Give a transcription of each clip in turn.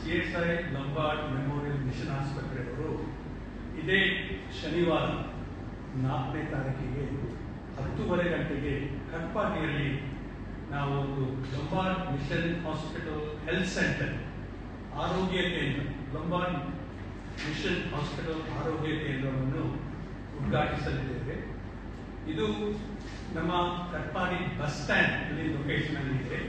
CSI Lombard memorial mission ಆಸ್ಪತ್ರೆಯವರು ಇದೇ ಶನಿವಾರ 4ನೇ ತಾರೀಕಿಗೆ 10:30 ಗಂಟೆಗೆ ಕಟ್ಪಾಡಿಯಲ್ಲಿ ನಾವು ಒಂದು Lombard mission hospital health centre ಆರೋಗ್ಯ ಕೇಂದ್ರ ಲಂಬಾರ್ಡ್ ಮಿಷನ್ ಹಾಸ್ಪಿಟಲ್ ಆರೋಗ್ಯ ಕೇಂದ್ರವನ್ನು ಉದ್ಘಾಟಿಸಲಿದ್ದೇವೆ. ಇದು ನಮ್ಮ ಕಟ್ಪಾಡಿ ಬಸ್ ಸ್ಟ್ಯಾಂಡ್ ಅಲ್ಲಿ ಲೊಕೇಶನ್ ಅಲ್ಲಿ ಇದೆ.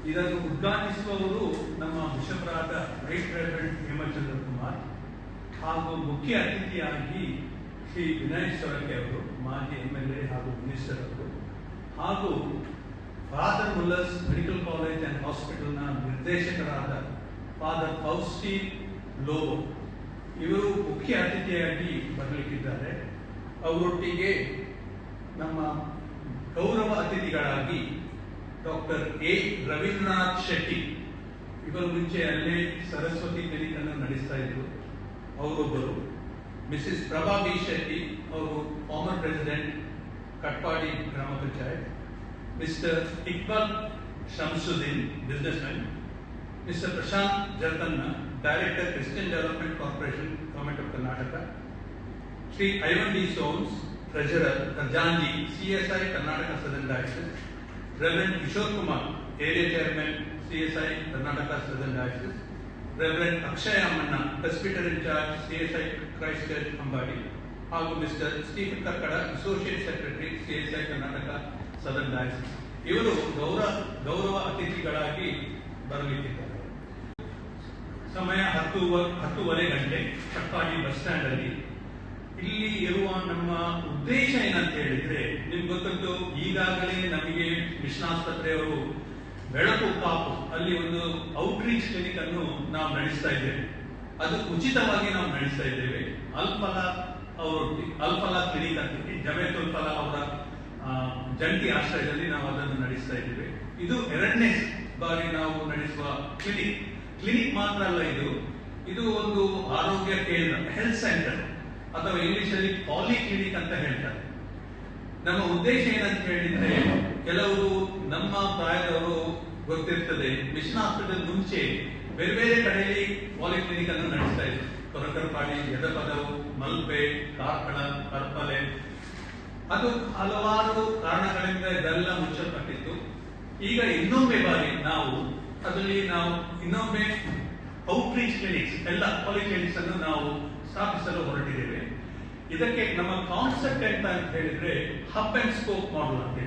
ಇದನ್ನು ಉದ್ಘಾಟಿಸುವವರು ನಮ್ಮ ಬಿಷಪ್ರಾದ ರೈಟ್ ರೆವರೆಂಡ್ ಹೇಮಚಂದ್ರ ಕುಮಾರ್ ಹಾಗೂ ಮುಖ್ಯ ಅತಿಥಿಯಾಗಿ ಶ್ರೀ ವಿನಯ್ ಸೊರಕೆ ಅವರು, ಮಾಜಿ MLA ಹಾಗೂ ಮಿನಿಸ್ಟರ್ ಅವರು, ಹಾಗೂ father Muller's medical college and ಹಾಸ್ಪಿಟಲ್ನ ನಿರ್ದೇಶಕರಾದ ಫಾದರ್ ಫೌಸ್ಟಿ ಲೋಬೋ ಇವರು ಮುಖ್ಯ ಅತಿಥಿಯಾಗಿ ಬರಲಿಕ್ಕಿದ್ದಾರೆ. ಅವರೊಟ್ಟಿಗೆ ನಮ್ಮ ಗೌರವ ಅತಿಥಿಗಳಾಗಿ ಡಾಕ್ಟರ್ ಎ ರವೀಂದ್ರನಾಥ್ ಶೆಟ್ಟಿ, ಇವರು ಮುಂಚೆ ಅಲ್ಲೇ ಸರಸ್ವತಿ ಕ್ಲಿನಿಕ್ ಅನ್ನು ನಡೆಸ್ತಾ ಇದ್ರು, ಅವರೊಬ್ಬರು. ಮಿಸಸ್ ಪ್ರಭಾ ಬಿ ಶೆಟ್ಟಿ, ಅವರು ಫಾರ್ಮರ್ ಪ್ರೆಸಿಡೆಂಟ್ ಕಟ್ಪಾಡಿ ಗ್ರಾಮ panchayat. Mister Iqbal Shamsuddin, businessman. Mister Prashanth Jartanna, director Christian development corporation, government of Karnataka. Shri Ivan D ಸೋಮ್ಸ್, ಟ್ರೆಜರರ್ ಖಜಾಂಜಿ, CSI Karnataka southern diocese. Reverend Kishore Kumar, Area Chairman, CSI Karnataka Southern Diocese. Reverend Akshay Amanna, Presbyter in Charge, CSI Christ Church, Ambadi. ಹಾಗೂ mister Stephen Kakkada, associate secretary, CSI Karnataka Southern Diocese. ಇವರು ಗೌರವ ಅತಿಥಿಗಳಾಗಿ ಬರಲಿಕ್ಕಿದ್ದಾರೆ. ಸಮಯ 10:30 ಗಂಟೆ Katpadi bus stand ಅಲ್ಲಿ. ಇಲ್ಲಿ ಇರುವ ನಮ್ಮ ಉದ್ದೇಶ ಏನಂತ ಹೇಳಿದ್ರೆ, ನಿಮ್ಗೆ ಗೊತ್ತಂತೂ ಈಗಾಗಲೇ ನಮಗೆ ಮಿಷನ್ ಆಸ್ಪತ್ರೆಯವರು ಬೆಳಕು ಕಾಪು ಅಲ್ಲಿ ಒಂದು ಔಟ್ರೀಚ್ ಕ್ಲಿನಿಕ್ ಅನ್ನು ನಾವು ನಡೆಸ್ತಾ ಇದ್ದೇವೆ. ಅದು ಉಚಿತವಾಗಿ ನಾವು ನಡೆಸ್ತಾ ಇದ್ದೇವೆ. ಅಲ್ಫಲಾ ಕ್ಲಿನಿಕ್ ಅಂತ ಜಮೇತ್ ಉಲ್ಫಲಾ ಅವರ ಜಂಟಿ ಆಶ್ರಯದಲ್ಲಿ ನಾವು ಅದನ್ನು ನಡೆಸ್ತಾ ಇದ್ದೇವೆ. ಇದು 2ನೇ ಬಾರಿ ನಾವು ನಡೆಸುವ ಕ್ಲಿನಿಕ್ ಮಾತ್ರ ಅಲ್ಲ, ಇದು ಒಂದು ಆರೋಗ್ಯ ಕೇಂದ್ರ, ಹೆಲ್ತ್ ಸೆಂಟರ್, ಅಥವಾ ಇಂಗ್ಲಿಷ್ ಅಲ್ಲಿ ಪಾಲಿಕ್ಲಿನಿಕ್ ಅಂತ ಹೇಳ್ತಾರೆ. ನಮ್ಮ ಉದ್ದೇಶ ಏನಂತ ಹೇಳಿದ್ರೆ, ಕೆಲವರು ನಮ್ಮ ಪ್ರಾಯದವರು ಗೊತ್ತಿರ್ತದೆ, ಮಿಷನ್ ಹಾಸ್ಪಿಟಲ್ ಮುಂಚೆ ಬೇರೆ ಬೇರೆ ಕಡೆಯಲ್ಲಿ ಪಾಲಿಕ್ಲಿನಿಕ್ ಅನ್ನು ನಡೆಸ್ತಾ ಇದ್ರು. ಕೊರಕರಪಾಡಿ, ಯದಪದವು, ಮಲ್ಪೆ, ಕಾರ್ಕಳ, ಪರ್ಪಲೆ. ಅದು ಹಲವಾರು ಕಾರಣಗಳಿಂದ ಇದೆಲ್ಲ ಮುಚ್ಚಲ್ಪಟ್ಟಿತ್ತು. ಈಗ ಇನ್ನೊಮ್ಮೆ ಬಾರಿ ನಾವು ಇನ್ನೊಮ್ಮೆ ಔಟ್ರೀಚ್ ಕ್ಲಿನಿಕ್ಸ್, ಎಲ್ಲ ಪಾಲಿಕ್ಲಿನಿಕ್ಸ್ ಅನ್ನು ನಾವು ಸ್ಥಾಪಿಸಲು ಹೊರಟಿದ್ದೇವೆ. ಇದಕ್ಕೆ ನಮ್ಮ ಕಾನ್ಸೆಪ್ಟ್ ಎಂತ ಅಂತ ಹೇಳಿದ್ರೆ, ಹಬ್ ಅಂಡ್ ಸ್ಪೋಕ್ ಮಾಡಲ್ ಅಂತ.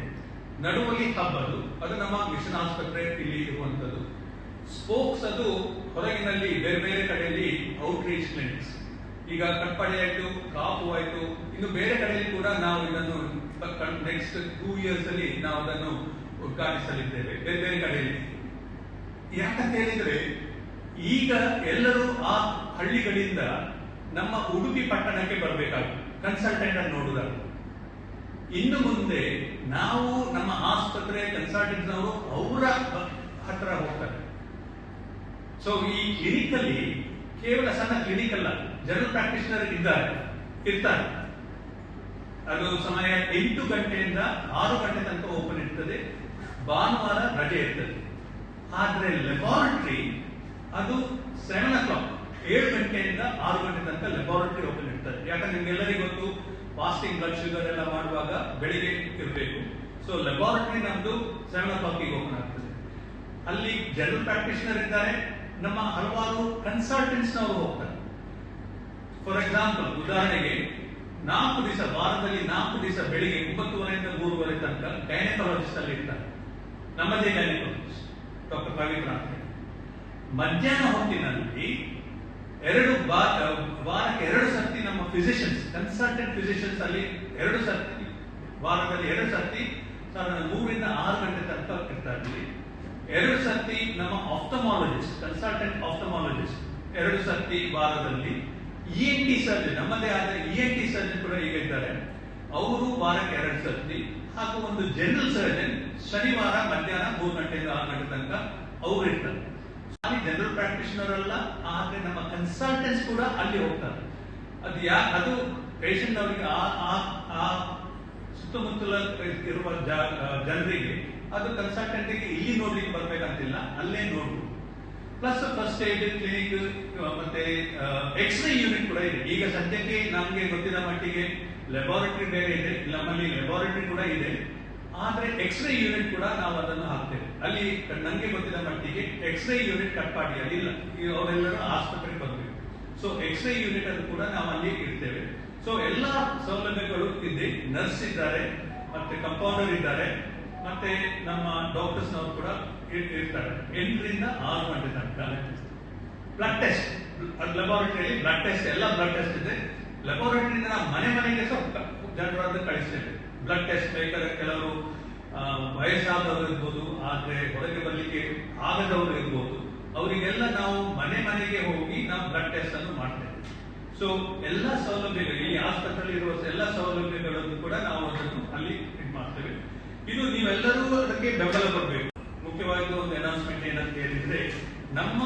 ನಡುವಲ್ಲಿ ಹಬ್ ಅದು ನಮ್ಮ ಮಿಷನ್ ಆಸ್ಪತ್ರೆ ಇಲ್ಲಿ ಇರುವಂತದ್ದು. ಸ್ಪೋಕ್ಸ್ ಅದು ಹೊರಗಿನಲ್ಲಿ ಬೇರೆ ಬೇರೆ ಕಡೆಯಲ್ಲಿ ಔಟ್ರೀಚ್ ಕ್ಲಿನಿಕ್ಸ್. ಈಗ ಕಟ್ಪಾಡಿ ಆಯ್ತು, ಕಾಪು ಆಯ್ತು, ಇನ್ನು ಬೇರೆ ಕಡೆಯಲ್ಲಿ ಕೂಡ ನಾವು ಇದನ್ನು ನೆಕ್ಸ್ಟ್ 2 years ಅಲ್ಲಿ ನಾವು ಅದನ್ನು ಉದ್ಘಾಟಿಸಲಿದ್ದೇವೆ ಬೇರೆ ಬೇರೆ ಕಡೆಯಲ್ಲಿ. ಯಾಕಂತ ಹೇಳಿದ್ರೆ, ಈಗ ಎಲ್ಲರೂ ಆ ಹಳ್ಳಿಗಳಿಂದ ನಮ್ಮ ಉಡುಪಿ ಪಟ್ಟಣಕ್ಕೆ ಬರಬೇಕಾಗುತ್ತೆ ಕನ್ಸಲ್ಟೆಂಟ್ ಅನ್ನು ನೋಡುವುದಾಗ. ಇನ್ನು ಮುಂದೆ ನಾವು ನಮ್ಮ ಆಸ್ಪತ್ರೆ ಕನ್ಸಲ್ಟೆಂಟ್ ಅವರು ಅವರ ಹತ್ರ ಹೋಗ್ತಾರೆ. ಸೊ ಈ ಕ್ಲಿನಿಕ್ ಅಲ್ಲಿ ಕೇವಲ ಸಣ್ಣ ಕ್ಲಿನಿಕ್ ಅಲ್ಲ, ಜನರಲ್ ಪ್ರಾಕ್ಟೀಷನರ್ ಇರ್ತಾರೆ. ಅದು ಸಮಯ 8 ಗಂಟೆಯಿಂದ 6 ಗಂಟೆ ತನಕ ಓಪನ್ ಇರ್ತದೆ. ಭಾನುವಾರ ರಜೆ ಇರ್ತದೆ. ಆದ್ರೆ ಲ್ಯಾಬಾರೆಟರಿ ಅದು 7 o'clock 7 ಗಂಟೆಯಿಂದ 6 ಗಂಟೆ ತನಕ ಲ್ಯಾಬಾರೆಟರಿ ಓಪನ್ ಇರ್ತದೆ. ಯಾಕಂದ್ರೆ ನಿಮ್ಗೆಲ್ಲರಿಗೂ ಗೊತ್ತು, ಫಾಸ್ಟಿಂಗ್ ಬ್ಲಡ್ ಶುಗರ್ ಎಲ್ಲ ಮಾಡುವಾಗ ಬೆಳಿಗ್ಗೆ ಇರಬೇಕು. ಸೊ ಲ್ಯಾಬಾರೆಟರಿ ನಮ್ದು 7 o'clock ಓಪನ್ ಆಗ್ತದೆ. ಅಲ್ಲಿ ಜನರಲ್ ಪ್ರಾಕ್ಟೀಷನರ್ ಇದ್ದಾರೆ, ನಮ್ಮ ಹಲವಾರು ಕನ್ಸಲ್ಟೆಂಟ್ಸ್ ನವರು ಹೋಗ್ತಾರೆ. ಫಾರ್ ಎಕ್ಸಾಂಪಲ್, ಉದಾಹರಣೆಗೆ 4 ದಿವಸ ವಾರದಲ್ಲಿ 4 ದಿವಸ ಬೆಳಿಗ್ಗೆ 9:30 ಇಂದ 3:30 ತನಕ ಗೈನಕಾಲಜಿಸ್ಟ್ ಅಲ್ಲಿ ಇರ್ತಾರೆ. ನಮ್ಮದೇ ಗೈನಕಾಲಜಿಸ್ಟ್ ಡಾಕ್ಟರ್ ಪವಿತ್ರ ಅಂತ. ಮಧ್ಯಾಹ್ನ ಹೊತ್ತಿನಲ್ಲಿ ವಾರಕ್ಕೆ 2 ಸರ್ತಿ ನಮ್ಮ ಫಿಸಿಷಿಯನ್ಸ್, ಕನ್ಸಲ್ಟೆಂಟ್ ಫಿಸಿಷಿಯನ್ಸ್ ಅಲ್ಲಿ 2 ಸರ್ತಿ, ವಾರದಲ್ಲಿ 2 ಸರ್ತಿ 3 ರಿಂದ 6 ಗಂಟೆ ತನಕ ಇರ್ತಾರೆ. 2 ಸರ್ತಿ ನಮ್ಮ ಆಫ್ಥಮಾಲಜಿಸ್ಟ್, ಕನ್ಸಲ್ಟೆಂಟ್ ಆಫ್ಥಮಾಲಜಿಸ್ಟ್ 2 ಸರ್ತಿ ವಾರದಲ್ಲಿ. ENT ಸರ್ಜನ್, ನಮ್ಮದೇ ಆದ ENT ಸರ್ಜನ್ ಕೂಡ ಈಗ ಇದ್ದಾರೆ, ಅವರು ವಾರಕ್ಕೆ 2 ಸರ್ತಿ. ಹಾಗೂ ಒಂದು ಜನರಲ್ ಸರ್ಜನ್ ಶನಿವಾರ ಮಧ್ಯಾಹ್ನ 3 ಗಂಟೆಯಿಂದ 6 ಗಂಟೆ ತನಕ ಅವರು ಇರ್ತಾರೆ. ಜನರಲ್ ಪ್ರಾಕ್ಟೀಷನರ್ ಅಲ್ಲ, ಆದ್ರೆ ನಮ್ಮ ಕನ್ಸಲ್ಟೆಂಟ್ಸ್ ಕೂಡ ಅಲ್ಲಿ ಹೋಗ್ತಾರೆ. ಅದು ಪೇಷಂಟ್ ಅವರಿಗೆ ಆ ಸುತ್ತಮುತ್ತಲ ಇರುವ ಜನರಿಗೆ, ಅದು ಕನ್ಸಲ್ಟೆಂಟ್ಗೆ ಇಲ್ಲಿ ನೋಡ್ಲಿಕ್ಕೆ ಬರ್ಬೇಕಂತಿಲ್ಲ, ಅಲ್ಲೇ ನೋಡ್ಬೋದು. ಪ್ಲಸ್ ಫಸ್ಟ್ ಏಡ್ ಕ್ಲಿನಿಕ್ ಮತ್ತೆ ಎಕ್ಸ್ರೇ ಯೂನಿಟ್ ಕೂಡ ಇದೆ. ಈಗ ಸದ್ಯಕ್ಕೆ ನಮಗೆ ಗೊತ್ತಿರೋ ಮಟ್ಟಿಗೆ ಲ್ಯಾಬೋರೇಟರಿ ಬೇರೆ ಇದೆ, ನಮ್ಮಲ್ಲಿ ಲ್ಯಾಬೋರೇಟರಿ ಕೂಡ ಇದೆ, ಆದ್ರೆ ಎಕ್ಸ್ರೇ ಯೂನಿಟ್ ಕೂಡ ನಾವು ಅದನ್ನು ಹಾಕ್ತೇವೆ. ಅಲ್ಲಿ ನಂಗೆ ಗೊತ್ತಿರೋ ಮಟ್ಟಿಗೆ ಎಕ್ಸ್ರೇ ಯೂನಿಟ್ ಕಟ್ಪಾಡಿಯಲ್ಲಿ ಇಲ್ಲ, ಅವರೆಲ್ಲರೂ ಆಸ್ಪತ್ರೆಗೆ ಬರಬೇಕು. ಸೊ ಎಕ್ಸ್ರೇ ಯೂನಿಟ್ ಅನ್ನು ಕೂಡ ನಾವು ಅಲ್ಲಿ ಇಡ್ತೇವೆ. ಸೊ ಎಲ್ಲಾ ಸೌಲಭ್ಯಗಳು ಇದೆ. ನರ್ಸ್ ಇದ್ದಾರೆ, ಮತ್ತೆ ಕಂಪೌಂಡರ್ ಇದ್ದಾರೆ, ಮತ್ತೆ ನಮ್ಮ ಡಾಕ್ಟರ್ಸ್ ನವರು ಕೂಡ ಇರ್ತಾರೆ. 8 ರಿಂದ 6 ಗಂಟೆ ತನಕ ಬ್ಲಡ್ ಟೆಸ್ಟ್, ಲ್ಯಾಬೋರೇಟರಿಯಲ್ಲಿ ಬ್ಲಡ್ ಟೆಸ್ಟ್, ಎಲ್ಲ ಬ್ಲಡ್ ಟೆಸ್ಟ್ ಇದೆ. ಲ್ಯಾಬೋರೇಟರಿಯಿಂದ ನಾವು ಮನೆಗೆ ಸ್ವಲ್ಪ ಜನರನ್ನು ಕಳಿಸ್ತೇವೆ. ಬ್ಲಡ್ ಟೆಸ್ಟ್ ಬೇಕಾದ್ರೆ ಕೆಲವರು ವಯಸ್ಸಾದವರು ಇರ್ಬೋದು, ಆದ್ರೆ ಹೊರಗೆ ಬರ್ಲಿಕ್ಕೆ ಆಗದವರು ಇರ್ಬೋದು, ಅವರಿಗೆಲ್ಲ ನಾವು ಮನೆಗೆ ಹೋಗಿ ನಾವು ಬ್ಲಡ್ ಟೆಸ್ಟ್ ಅನ್ನು ಮಾಡ್ತೇವೆ. ಸೊ ಎಲ್ಲ ಸೌಲಭ್ಯಗಳು, ಈ ಆಸ್ಪತ್ರೆಯಲ್ಲಿ ಇರುವ ಎಲ್ಲ ಸೌಲಭ್ಯಗಳನ್ನು ಕೂಡ ನಾವು ಅದನ್ನು ಅಲ್ಲಿ ಇದು ಮಾಡ್ತೇವೆ. ಇದು ನೀವೆಲ್ಲರೂ ಅದಕ್ಕೆ ಬೆಂಬಲ ಕೊಡಬೇಕು. ಮುಖ್ಯವಾಗಿ ಒಂದು ಅನೌನ್ಸ್ಮೆಂಟ್ ಏನಂತ ಹೇಳಿದ್ರೆ, ನಮ್ಮ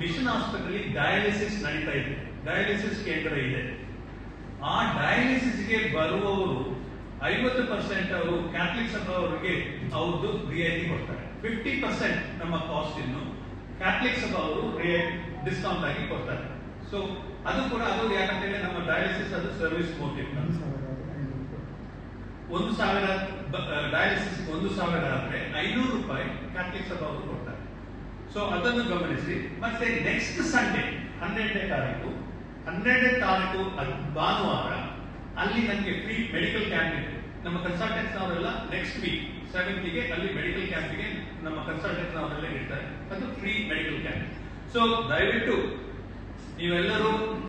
ಮಿಷನ್ ಆಸ್ಪತ್ರೆಯಲ್ಲಿ ಡಯಾಲಿಸಿಸ್ ನಡೀತಾ ಇದೆ, ಡಯಾಲಿಸಿಸ್ ಕೇಂದ್ರ ಇದೆ. ಆ ಡಯಾಲಿಸಿಸ್ಗೆ ಬರುವವರು 50% ಅವರು ಕ್ಯಾಥಲಿಕ್ ಸಭಾವರಿಗೆ ಅವ್ರದ್ದು ರಿಯಾಯಿತಿ ಕೊಡ್ತಾರೆ. 50% ನಮ್ಮ ಕಾಸ್ಟ್ ಇನ್ನು ಕ್ಯಾಥಲಿಕ್ ಸಭಾ ಅವರು ಡಿಸ್ಕೌಂಟ್ ಆಗಿ ಕೊಡ್ತಾರೆ. ಸೊ ಅದು ಕೂಡ ಅದು ಯಾಕಂತೇಳಿ ನಮ್ಮ ಡಯಾಲಿಸಿಸ್ ಅದು ಸರ್ವಿಸ್ ಮೋಟಿವ್. 1,000 ಡಯಾಲಿಸಿಸ್ 1,000 ಆದ್ರೆ 500 ರೂಪಾಯಿ ಕ್ಯಾಥಲಿಕ್ ಸಭಾ ಅವರು ಕೊಡ್ತಾರೆ. ಸೊ ಅದನ್ನು ಗಮನಿಸಿ. ಮತ್ತೆ ನೆಕ್ಸ್ಟ್ ಸಂಡೇ 12ನೇ ತಾರೀಕು ಭಾನುವಾರ ಅಲ್ಲಿ ನನಗೆ ಫ್ರೀ ಮೆಡಿಕಲ್ ಕ್ಯಾಂಪ್ ಇದೆ. ನಮ್ಮ ಕನ್ಸಲ್ಟೆಂಟ್ಸ್ ಅವರೆಲ್ಲ ನೆಕ್ಸ್ಟ್ ವೀಕ್ 7th ಗೆ ಅಲ್ಲಿ ಮೆಡಿಕಲ್ ಕ್ಯಾಂಪಿಗೆ ನಮ್ಮ ಕನ್ಸಲ್ಟೆಂಟ್ಸ್ ಅವರೆಲ್ಲ ಇರ್ತಾರೆ. ಅದು ಫ್ರೀ ಮೆಡಿಕಲ್ ಕ್ಯಾಂಪ್. ಸೊ ದಯವಿಟ್ಟು ನೀವೆಲ್ಲರೂ